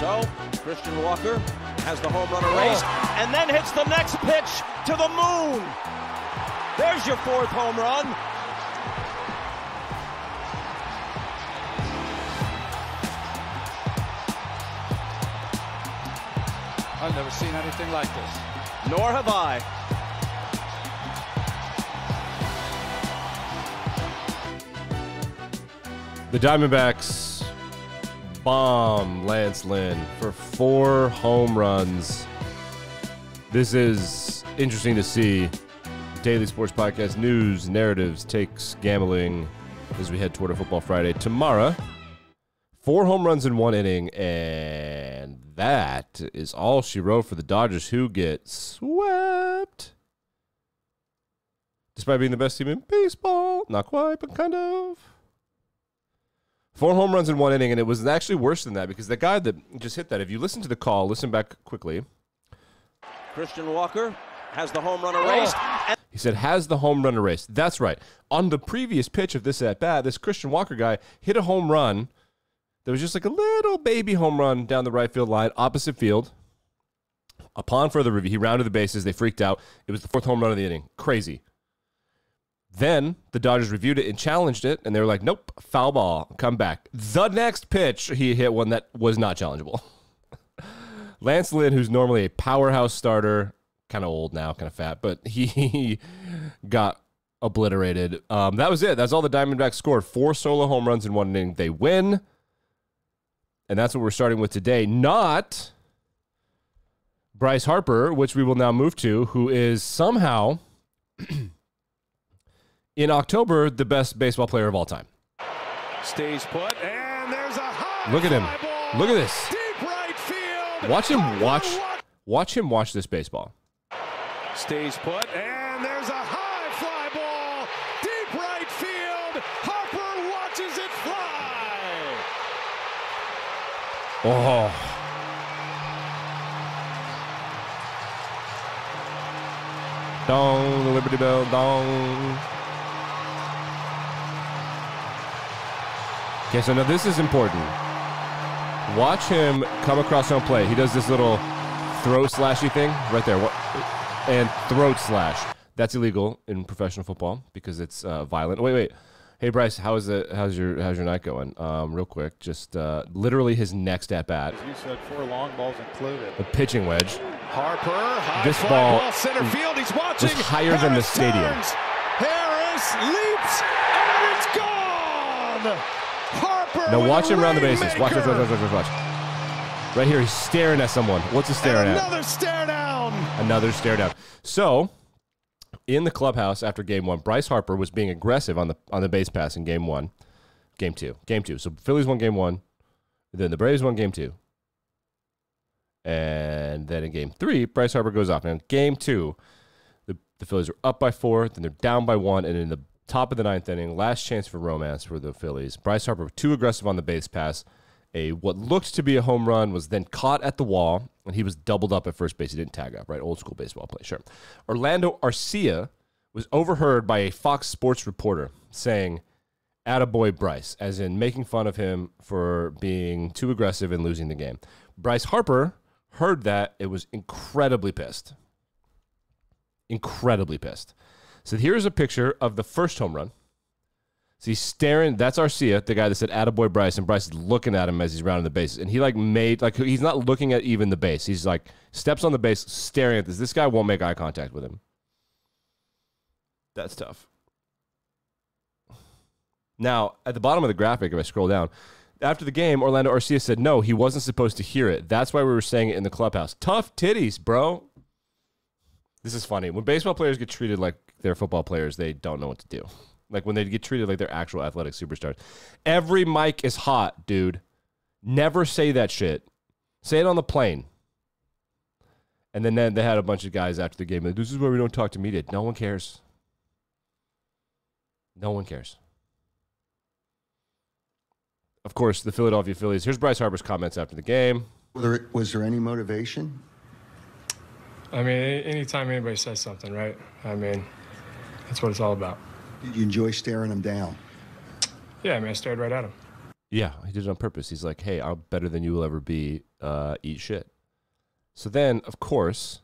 So, Christian Walker has the home run erased and then hits the next pitch to the moon. There's your fourth home run. I've never seen anything like this. Nor have I. The Diamondbacks bomb Lance Lynn for 4 home runs. This is interesting to see. Daily Sports Podcast news, narratives, takes, gambling as we head toward a Football Friday tomorrow. 4 home runs in 1 inning, and that is all she wrote for the Dodgers, who get swept. Despite being the best team in baseball. Not quite, but kind of. 4 home runs in 1 inning, and it was actually worse than that because the guy that just hit that, if you listen to the call, listen back quickly. Christian Walker has the home run erased. He said, has the home run erased. That's right. On the previous pitch of this at-bat, this Christian Walker guy hit a home run. There was just like a little baby home run down the right field line, opposite field. Upon further review, he rounded the bases. They freaked out. It was the 4th home run of the inning. Crazy. Then the Dodgers reviewed it and challenged it, and they were like, nope, foul ball, come back. The next pitch, he hit one that was not challengeable. Lance Lynn, who's normally a powerhouse starter, kind of old now, kind of fat, but he got obliterated. That was it. That's all the Diamondbacks scored. 4 solo home runs in 1 inning. They win, and that's what we're starting with today. Not Bryce Harper, which we will now move to, who is somehow... in October, the best baseball player of all time. Stays put, and there's a high. Look at him. Ball, look at this. Deep right field. Watch him watch this baseball. Stays put, and there's a high fly ball. Deep right field. Harper watches it fly. Oh. Dong, the Liberty Bell, dong. Okay, so now this is important. Watch him come across home plate. He does this little throat slashy thing right there. And throat slash. That's illegal in professional football because it's violent. Wait. Hey Bryce, how's your night going? Real quick, just literally his next at bat. As you said, 4 long balls included. A pitching wedge. Harper, high this fly ball center field. He's watching. was higher than the stadium. Harris leaps, and it's gone. Harper. Now watch him round the rainmaker. bases. Watch. Right here, he's staring at someone. What's he staring at? Another stare down. Another stare down. So, in the clubhouse after Game 1, Bryce Harper was being aggressive on the base pass in Game 1. Game 2. So Phillies won Game 1. Then the Braves won Game 2. And then in Game 3, Bryce Harper goes off. Now, in Game 2, the Phillies were up by 4. Then they're down by 1. And in the top of the 9th inning, last chance for romance for the Phillies. Bryce Harper, too aggressive on the base pass. What looked to be a home run was then caught at the wall, and he was doubled up at first base. He didn't tag up, right? Old school baseball play, sure. Orlando Arcia was overheard by a Fox Sports reporter saying, "Attaboy Bryce," as in making fun of him for being too aggressive and losing the game. Bryce Harper heard that. It was incredibly pissed. Incredibly pissed. So here's a picture of the first home run. So he's staring. That's Arcia, the guy that said "Attaboy Bryce," and Bryce is looking at him as he's rounding the bases. And he he's not looking at even the base. He's like steps on the base, staring at this. This guy won't make eye contact with him. That's tough. Now, at the bottom of the graphic, if I scroll down, after the game, Orlando Arcia said, no, he wasn't supposed to hear it. That's why we were saying it in the clubhouse. Tough titties, bro. This is funny. When baseball players get treated like they're football players, they don't know what to do. Like when they get treated like they're actual athletic superstars. Every mic is hot, dude. Never say that shit. Say it on the plane. And then they had a bunch of guys after the game. Like, this is why we don't talk to media. No one cares. No one cares. Of course, the Philadelphia Phillies. Here's Bryce Harper's comments after the game. Was there any motivation? I mean, anytime anybody says something, right? I mean, that's what it's all about. Did you enjoy staring him down? Yeah, I mean, I stared right at him. Yeah, he did it on purpose. He's like, hey, I'm better than you will ever be. eat shit. So then, of course,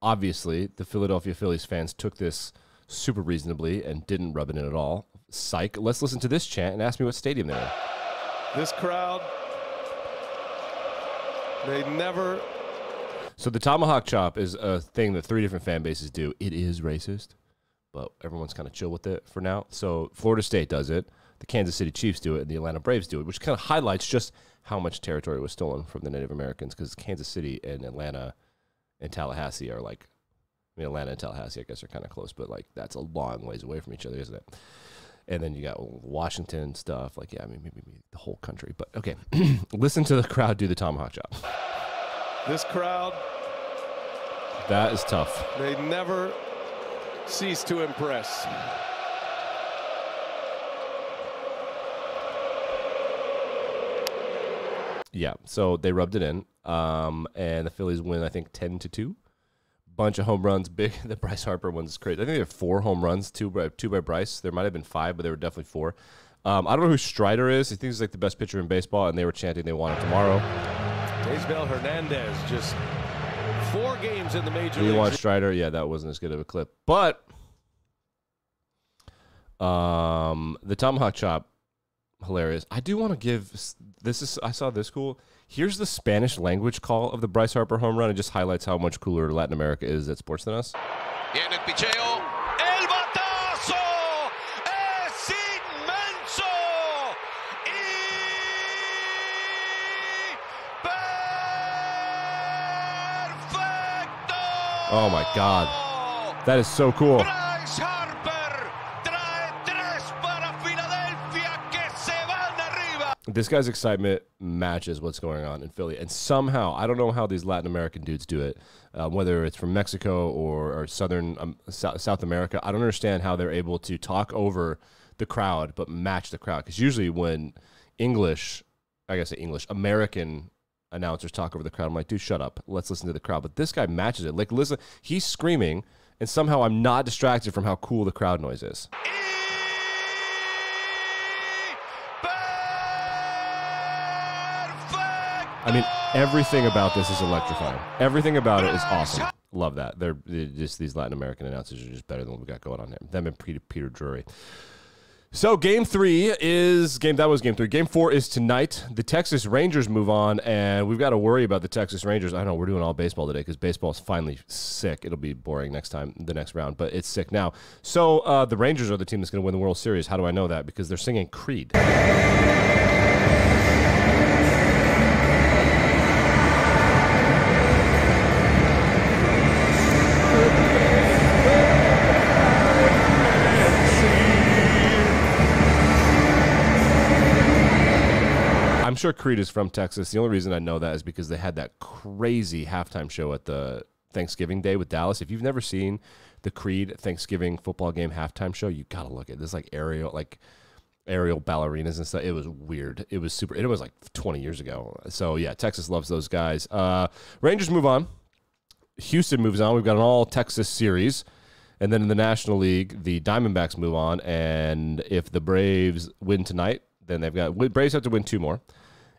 obviously, the Philadelphia Phillies fans took this super reasonably and didn't rub it in at all. Psych. Let's listen to this chant and ask me what stadium they're in. This crowd, they never... So the tomahawk chop is a thing that 3 different fan bases do. It is racist, but everyone's kind of chill with it for now. So Florida State does it, the Kansas City Chiefs do it, and the Atlanta Braves do it, which kind of highlights just how much territory was stolen from the Native Americans, because Kansas City and Atlanta and Tallahassee are like, I mean, Atlanta and Tallahassee, I guess, are kind of close, but like that's a long ways away from each other, isn't it? And then you got Washington and stuff. Like, yeah, I mean, maybe the whole country. But okay, listen to the crowd do the tomahawk chop. This crowd, that is tough. they never cease to impress. Yeah, so they rubbed it in, and the Phillies win, I think, 10-2. Bunch of home runs. Big. The Bryce Harper one's crazy. I think they have 4 home runs, two by Bryce. There might have been 5, but there were definitely 4. I don't know who Strider is. I think he's like the best pitcher in baseball, and they were chanting they want him tomorrow. Teisbel Hernandez, just 4 games in the major You leagues. want Strider? Yeah, that wasn't as good of a clip. But the tomahawk chop, hilarious. I do want to give this is. I saw this cool. Here's the Spanish language call of the Bryce Harper home run. It just highlights how much cooler Latin America is at sports than us. Viene el picheo. El batazo es inmenso. Y perfecto. Oh my God, that is so cool. Bryce Harper trae 3 para Filadelfia que se van arriba. This guy's excitement matches what's going on in Philly. And somehow, I don't know how these Latin American dudes do it, whether it's from Mexico or Southern South America. I don't understand how they're able to talk over the crowd but match the crowd. Because usually when American announcers talk over the crowd, I'm like, dude, shut up. Let's listen to the crowd. But this guy matches it. Like, listen, he's screaming, and somehow I'm not distracted from how cool the crowd noise is. I mean, everything about this is electrifying. Everything about it is awesome. Love that. They're just, these Latin American announcers are just better than what we got going on here. Them and Peter Drury. So game 3 is that was game 3. Game 4 is tonight. The Texas Rangers move on, and we've got to worry about the Texas Rangers. I know we're doing all baseball today because baseball is finally sick. It'll be boring the next round, but it's sick now. So the Rangers are the team that's going to win the World Series. How do I know that? Because they're singing Creed. I'm sure Creed is from Texas. The only reason I know that is because they had that crazy halftime show at the Thanksgiving Day with Dallas. If you've never seen the Creed Thanksgiving football game halftime show, you gotta look at this. Like aerial ballerinas and stuff. It was weird. It was super. It was like 20 years ago. So yeah, Texas loves those guys. Rangers move on. Houston moves on. We've got an all Texas series. And then in the National League, the Diamondbacks move on. And if the Braves win tonight, then Braves have to win 2 more.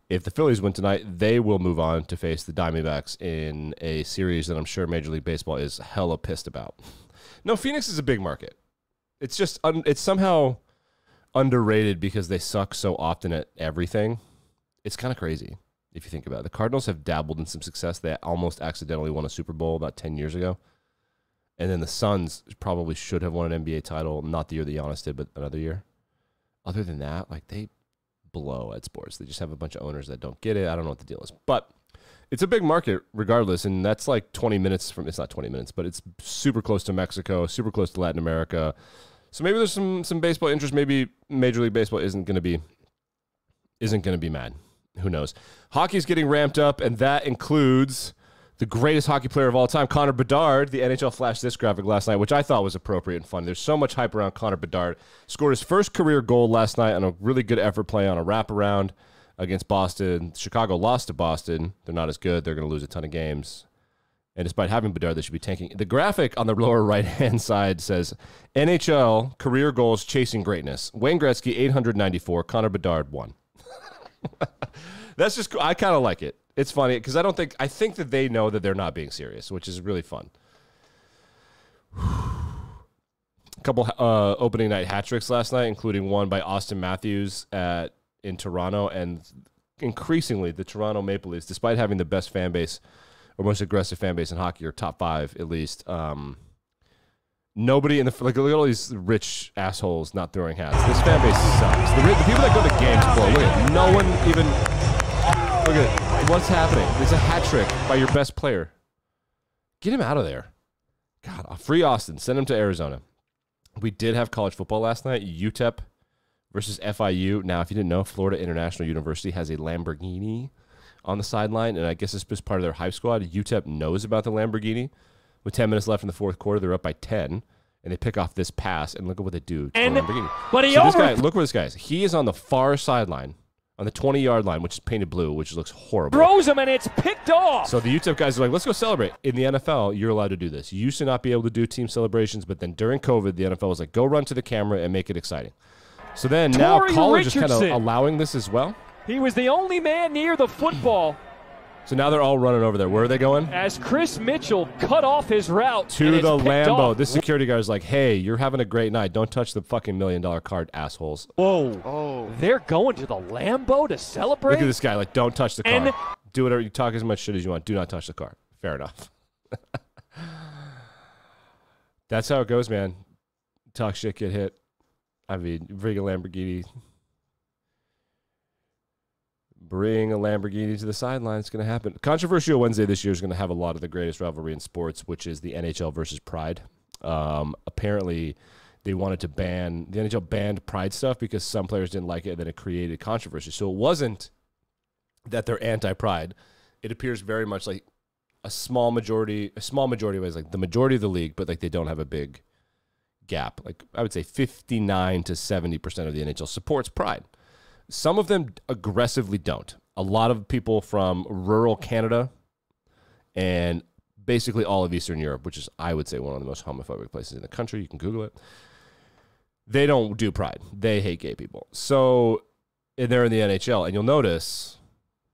If the Phillies win tonight, they will move on to face the Diamondbacks in a series that I'm sure Major League Baseball is hella pissed about. No, Phoenix is a big market. It's just it's somehow underrated because they suck so often at everything. It's kind of crazy if you think about it. The Cardinals have dabbled in some success. They almost accidentally won a Super Bowl about 10 years ago. And then the Suns probably should have won an NBA title, not the year that Giannis did, but another year. Other than that, like they blow at sports. They just have a bunch of owners that don't get it. I don't know what the deal is. But it's a big market regardless, and that's like 20 minutes from, it's not 20 minutes, but it's super close to Mexico, super close to Latin America. So maybe there's some baseball interest. Maybe Major League Baseball isn't going to be mad. Who knows? Hockey's getting ramped up, and that includes the greatest hockey player of all time, Connor Bedard. The NHL flashed this graphic last night, which I thought was appropriate and fun. There's so much hype around Connor Bedard. Scored his first career goal last night on a really good effort play on a wraparound against Boston. Chicago lost to Boston. They're not as good. They're going to lose a ton of games. And despite having Bedard, they should be tanking. The graphic on the lower right-hand side says, NHL career goals chasing greatness. Wayne Gretzky, 894. Connor Bedard, 1. That's just, I kind of like it. It's funny because I think that they know that they're not being serious, which is really fun. A couple opening night hat tricks last night, including one by Austin Matthews in Toronto, and increasingly the Toronto Maple Leafs, despite having the best fan base or most aggressive fan base in hockey, or top 5 at least. Nobody in the look at all these rich assholes not throwing hats. This fan base sucks. The people that go to games, bro. Look at no one even. Look at what's happening. It's a hat trick by your best player. Get him out of there. God, free Austin. Send him to Arizona. We did have college football last night. UTEP versus FIU. Now, if you didn't know, Florida International University has a Lamborghini on the sideline, and I guess it's just part of their hype squad. UTEP knows about the Lamborghini. With 10 minutes left in the fourth quarter, they're up by 10, and they pick off this pass, and look at what they do to the Lamborghini. But look where this guy is. He is on the far sideline, on the 20-yard line, which is painted blue, which looks horrible. Throws him, and it's picked off. So the UTEP guys are like, let's go celebrate. In the NFL, you're allowed to do this. You used to not be able to do team celebrations, but then during COVID, the NFL was like, go run to the camera and make it exciting. So then now college is kind of allowing this as well. He was the only man near the football. So now they're all running over there. Where are they going? As Chris Mitchell cut off his route to the Lambo. This security guard's like, hey, you're having a great night. Don't touch the fucking $1 million card, assholes. Whoa. Oh. They're going to the Lambo to celebrate? Look at this guy. Like, don't touch the car. Do whatever. You talk as much shit as you want. Do not touch the car. Fair enough. That's how it goes, man. Talk shit, get hit. I mean, bring a Lamborghini. Bring a Lamborghini to the sideline. It's going to happen. Controversial Wednesday this year is going to have a lot of the greatest rivalry in sports, which is the NHL versus Pride. Apparently, they wanted to ban the NHL banned Pride stuff because some players didn't like it, and then it created controversy. So it wasn't that they're anti-Pride. It appears very much like a small majority was like the majority of the league, but like they don't have a big gap. Like I would say 59 to 70% of the NHL supports Pride. Some of them aggressively don't. A lot of people from rural Canada and basically all of Eastern Europe, which is, I would say, one of the most homophobic places in the country. You can Google it. They don't do Pride. They hate gay people. So they're in the NHL, and you'll notice,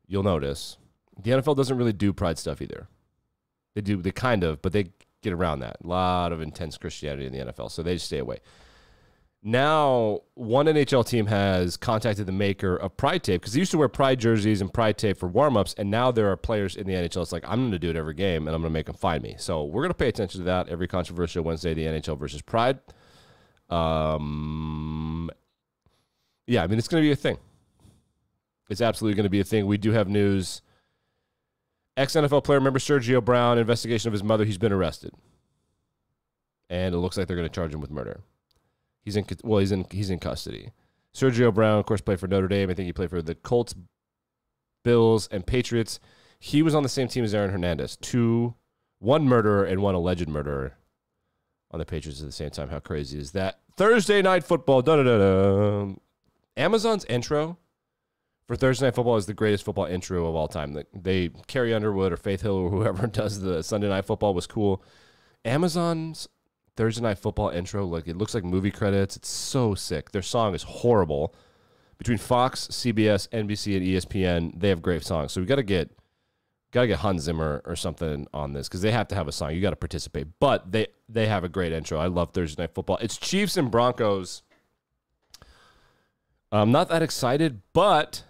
the NFL doesn't really do Pride stuff either. They kind of, but they get around that. A lot of intense Christianity in the NFL, so they just stay away. Now, one NHL team has contacted the maker of Pride tape because they used to wear Pride jerseys and Pride tape for warm-ups, and now there are players in the NHL. It's like, I'm going to do it every game, and I'm going to make them find me. So we're going to pay attention to that every controversial Wednesday, the NHL versus Pride. Yeah, I mean, it's going to be a thing. It's absolutely going to be a thing. We do have news. Ex-NFL player, remember Sergio Brown, investigation of his mother, he's been arrested. And it looks like they're going to charge him with murder. He's in custody. Sergio Brown, of course, played for Notre Dame. I think he played for the Colts, Bills, and Patriots. He was on the same team as Aaron Hernandez. One murderer and one alleged murderer on the Patriots at the same time. How crazy is that? Thursday Night Football. Da-da-da-da. Amazon's intro for Thursday Night Football is the greatest football intro of all time. They Carrie Underwood or Faith Hill or whoever does the Sunday Night Football was cool. Amazon's Thursday Night Football intro, like it looks like movie credits. It's so sick. Their song is horrible. Between Fox, CBS, NBC, and ESPN, they have great songs. So we got to get Hans Zimmer or something on this because they have to have a song. You got to participate. But they have a great intro. I love Thursday Night Football. It's Chiefs and Broncos. I'm not that excited, but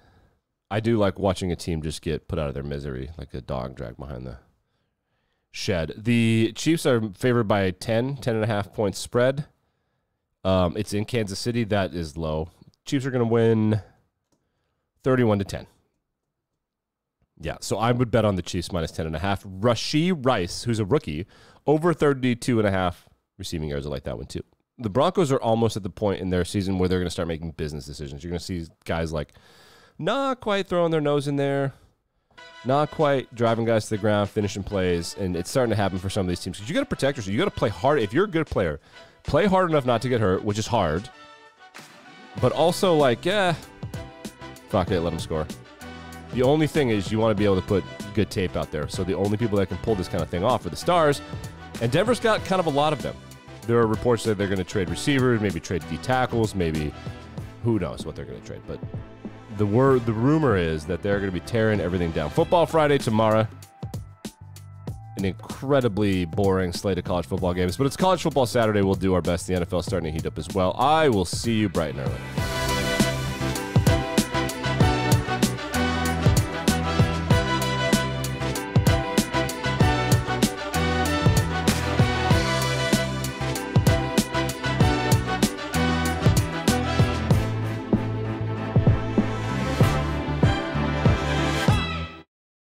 I do like watching a team just get put out of their misery, like a dog dragged behind the shed. The Chiefs are favored by 10.5 points spread. It's in Kansas City. That is low. Chiefs are going to win 31-10. Yeah, so I would bet on the Chiefs minus 10.5. Rashee Rice, who's a rookie, over 32.5 receiving yards. I like that one too. The Broncos are almost at the point in their season where they're going to start making business decisions. You're going to see guys like not quite throwing their nose in there, not quite driving guys to the ground, finishing plays, and it's starting to happen for some of these teams. Because you got to protect yourself. You got to play hard. If you're a good player, play hard enough not to get hurt, which is hard. But also, like, fuck it, let them score. The only thing is you want to be able to put good tape out there. So the only people that can pull this kind of thing off are the stars. And Denver's got kind of a lot of them. There are reports that they're going to trade receivers, maybe trade D tackles, maybe who knows what they're going to trade. But the rumor is that they're going to be tearing everything down. Football Friday tomorrow. An incredibly boring slate of college football games, but it's College Football Saturday. We'll do our best. The NFL starting to heat up as well. I will see you bright and early.